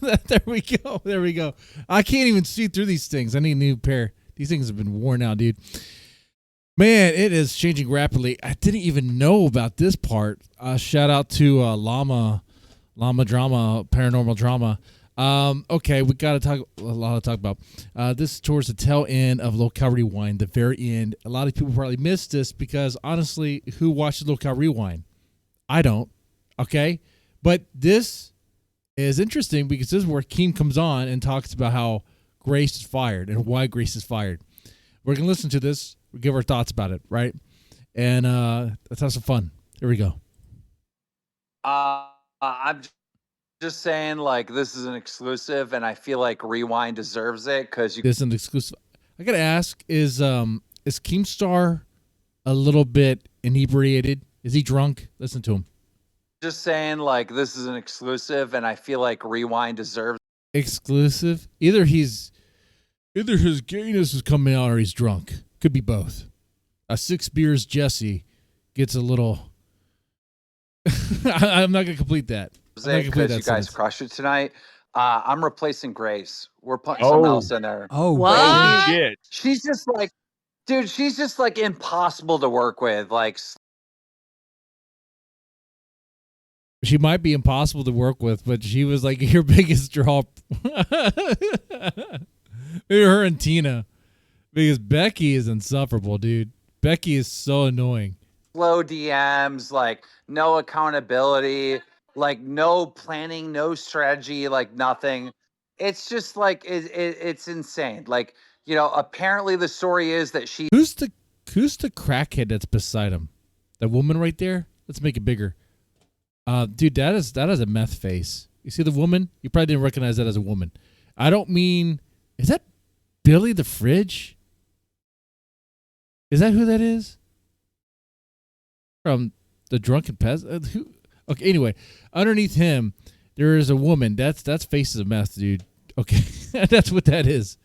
There we go. There we go. I can't even see through these things. I need a new pair. These things have been worn out, dude. Man, it is changing rapidly. I didn't even know about this part. Shout out to Llama Drama, Paranormal Drama. Okay, we got to talk a lot to talk about. This is towards the tail end of LOLCOW Rewind, the very end. A lot of people probably missed this because honestly, who watches LOLCOW Rewind? I don't. Okay, but this is interesting because this is where Keem comes on and talks about how Grace is fired and why Grace is fired. We're gonna listen to this. We give our thoughts about it, right? And let's have some fun. Here we go. I'm just saying, like, this is an exclusive, and I feel like Rewind deserves it because you. This is an exclusive. I gotta ask: is Keemstar a little bit inebriated? Is he drunk? Listen to him. Just saying, like, this is an exclusive, and I feel like Rewind deserves. Exclusive. Either his gayness is coming out, or he's drunk. Could be both. A 6 beers Jesse gets a little. I'm not gonna complete that. Because you guys crushed it tonight. I'm replacing Grace. We're putting something else in there. Oh, What? shit. She's just like, dude, she's just like impossible to work with. Like, She might be impossible to work with, but she was like your biggest draw. Her and Tina. Because Becky is insufferable, dude. Becky is so annoying. slow DMs, like no accountability, like no planning, no strategy, like nothing. It's just like it's insane. Like, you know, apparently the story is that she. Who's the crackhead that's beside him? That woman right there? Let's make it bigger. Dude, that is a meth face. You see the woman? You probably didn't recognize that as a woman. I don't mean, is that Billy the Fridge? Is that who that is? From the Drunken Peasant? Who? Okay, anyway, underneath him, there is a woman. That's Faces of Meth, dude. Okay, that's what that is.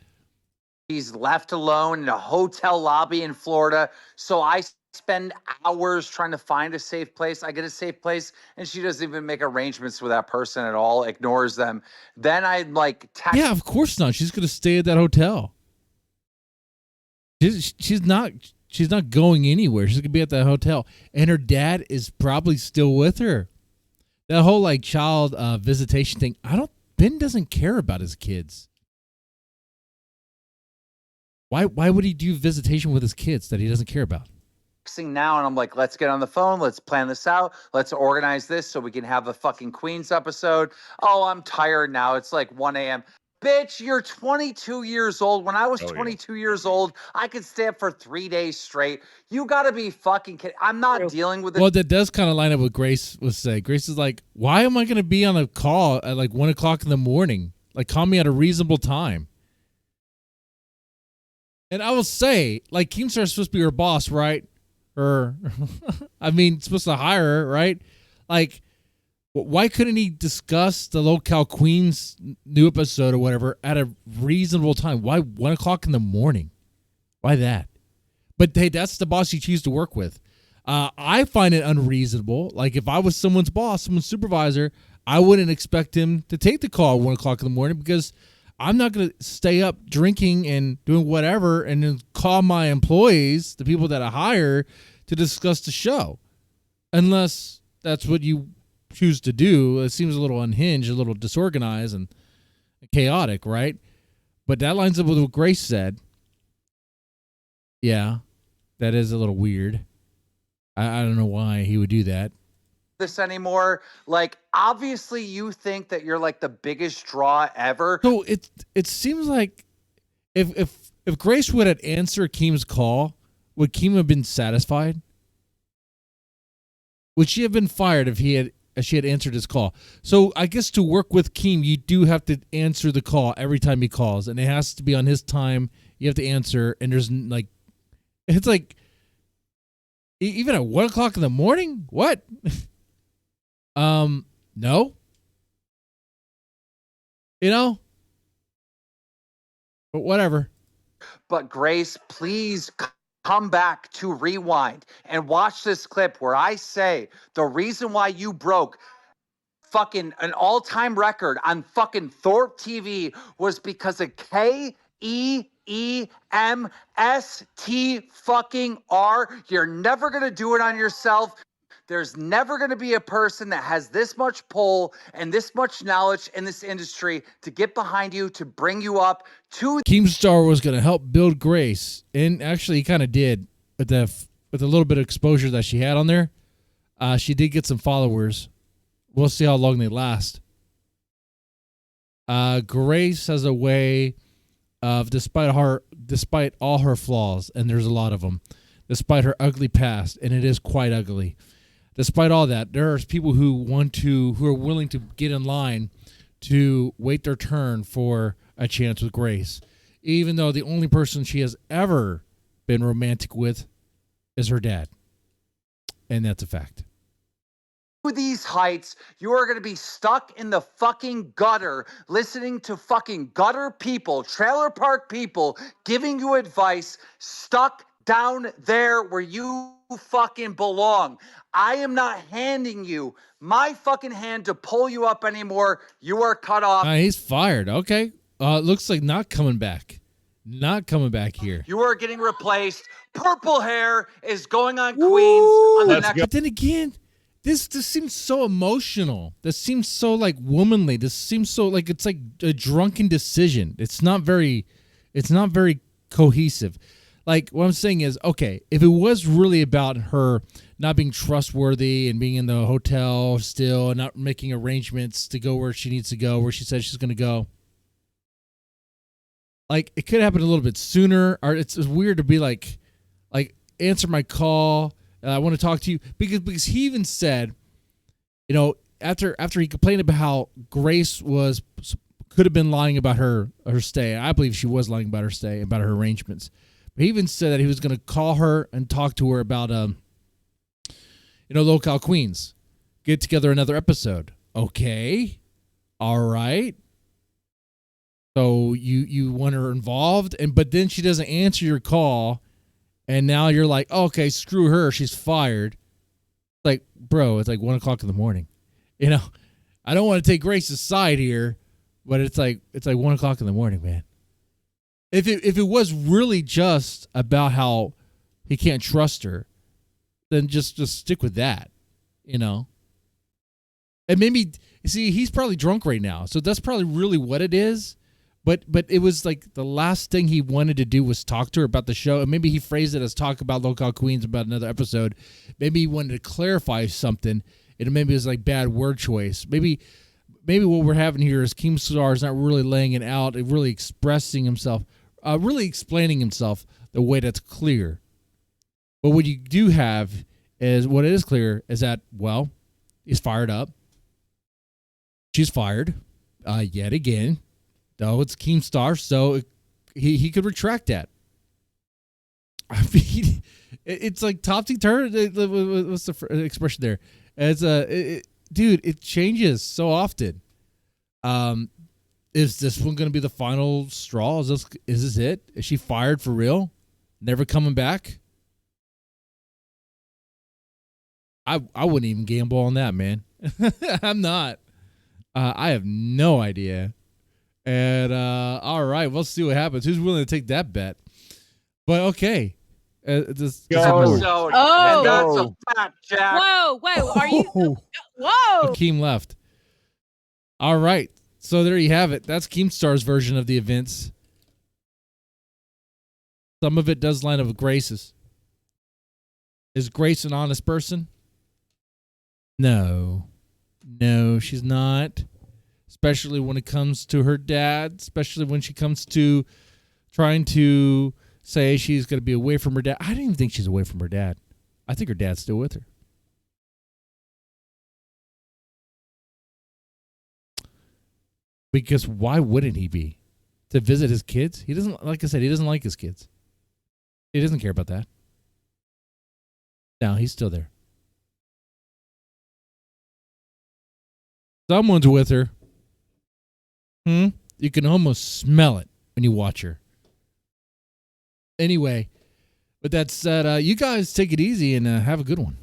He's left alone in a hotel lobby in Florida. So I spend hours trying to find a safe place. I get a safe place, and she doesn't even make arrangements with that person at all, ignores them. Then I like text. Yeah, of course not. She's gonna stay at that hotel. She's not going anywhere. She's gonna be at that hotel, and her dad is probably still with her. That whole like child visitation thing. Ben doesn't care about his kids. Why would he do visitation with his kids that he doesn't care about? Now, and I'm like, let's get on the phone, let's plan this out, let's organize this so we can have a fucking Queens episode. Oh, I'm tired now. It's like 1 a.m. Bitch, you're 22 years old. When I was 22 years old, I could stay up for 3 days straight. You gotta be fucking kidding. I'm not dealing with it. Well, that does kind of line up with Grace was say. Grace is like, why am I going to be on a call at like 1 o'clock in the morning? Like, call me at a reasonable time. And I will say, like, Keemstar is supposed to be her boss, right? Or, I mean, supposed to hire her, right? Like, why couldn't he discuss the lolcowqueens new episode or whatever at a reasonable time? Why 1 o'clock in the morning? Why that? But hey, that's the boss you choose to work with. I find it unreasonable. Like, if I was someone's boss, someone's supervisor, I wouldn't expect him to take the call at 1 o'clock in the morning because I'm not going to stay up drinking and doing whatever and then call my employees, the people that I hire, to discuss the show. Unless that's what you choose to do. It seems a little unhinged, a little disorganized and chaotic, right? But that lines up with what Grace said. Yeah, that is a little weird. I don't know why he would do that. This anymore. Like, obviously you think that you're like the biggest draw ever. So it seems like if Grace would have answered Keem's call, would Keem have been satisfied? Would she have been fired if she had answered his call? So I guess to work with Keem, you do have to answer the call every time he calls, and it has to be on his time. You have to answer, and there's like, it's like even at 1 o'clock in the morning. What? No. You know? But whatever. But Grace, please come back to Rewind and watch this clip where I say the reason why you broke fucking an all-time record on fucking Thorpe TV was because of Keemstar fucking R. You're never gonna do it on yourself. There's never going to be a person that has this much pull and this much knowledge in this industry to get behind you, to bring you up to. Keemstar was going to help build Grace, and actually he kind of did with the little bit of exposure that she had on there. She did get some followers. We'll see how long they last. Grace has a way of, despite all her flaws, and there's a lot of them, despite her ugly past, and it is quite ugly. Despite all that, there are people who are willing to get in line to wait their turn for a chance with Grace, even though the only person she has ever been romantic with is her dad. And that's a fact. These heights, you are going to be stuck in the fucking gutter listening to fucking gutter people, trailer park people giving you advice, stuck down there where you fucking belong. I am not handing you my fucking hand to pull you up anymore. You are cut off. He's fired. Okay. Looks like not coming back. Not coming back here. You are getting replaced. Purple hair is going on Queens on the next. But then again, this seems so emotional. This seems so like womanly. This seems so like it's like a drunken decision. It's not very cohesive. Like, what I'm saying is, okay, if it was really about her not being trustworthy and being in the hotel still and not making arrangements to go where she needs to go, where she says she's going to go, like, it could happen a little bit sooner. Or it's weird to be like answer my call. I want to talk to you. Because he even said, you know, after he complained about how Grace could have been lying about her stay. I believe she was lying about her stay, about her arrangements. He even said that he was going to call her and talk to her about, lolcowqueens. Get together another episode. Okay. All right. So you want her involved, but then she doesn't answer your call, and now you're like, oh, okay, screw her. She's fired. Like, bro, it's like 1 o'clock in the morning. You know, I don't want to take Grace's side here, but it's like 1 o'clock in the morning, man. If it was really just about how he can't trust her, then just stick with that, you know. And maybe, see, he's probably drunk right now, so that's probably really what it is. But it was like the last thing he wanted to do was talk to her about the show, and maybe he phrased it as talk about lolcowqueens about another episode. Maybe he wanted to clarify something, and maybe it was like bad word choice. Maybe what we're having here is Keemstar is not really laying it out, and really expressing himself. Really explaining himself the way that's clear. But what you do have is, what is clear is that, well, he's fired up. She's fired yet again. Though it's Keemstar, so he could retract that. I mean, it's like topsy-turvy. What's the expression there? Dude, it changes so often. Is this one going to be the final straw? Is this it? Is she fired for real? Never coming back? I wouldn't even gamble on that, man. I'm not. I have no idea. And all right, we'll see what happens. Who's willing to take that bet? But okay. That's a fact, Jack. Whoa, are you? Whoa. Keem left. All right. So there you have it. That's Keemstar's version of the events. Some of it does line up with Grace's. Is Grace an honest person? No, she's not. Especially when it comes to her dad. Especially when she comes to trying to say she's going to be away from her dad. I don't even think she's away from her dad. I think her dad's still with her. Because why wouldn't he be? To visit his kids? He doesn't, like I said, he doesn't like his kids. He doesn't care about that. No, he's still there. Someone's with her. You can almost smell it when you watch her. Anyway, with that said, you guys take it easy and have a good one.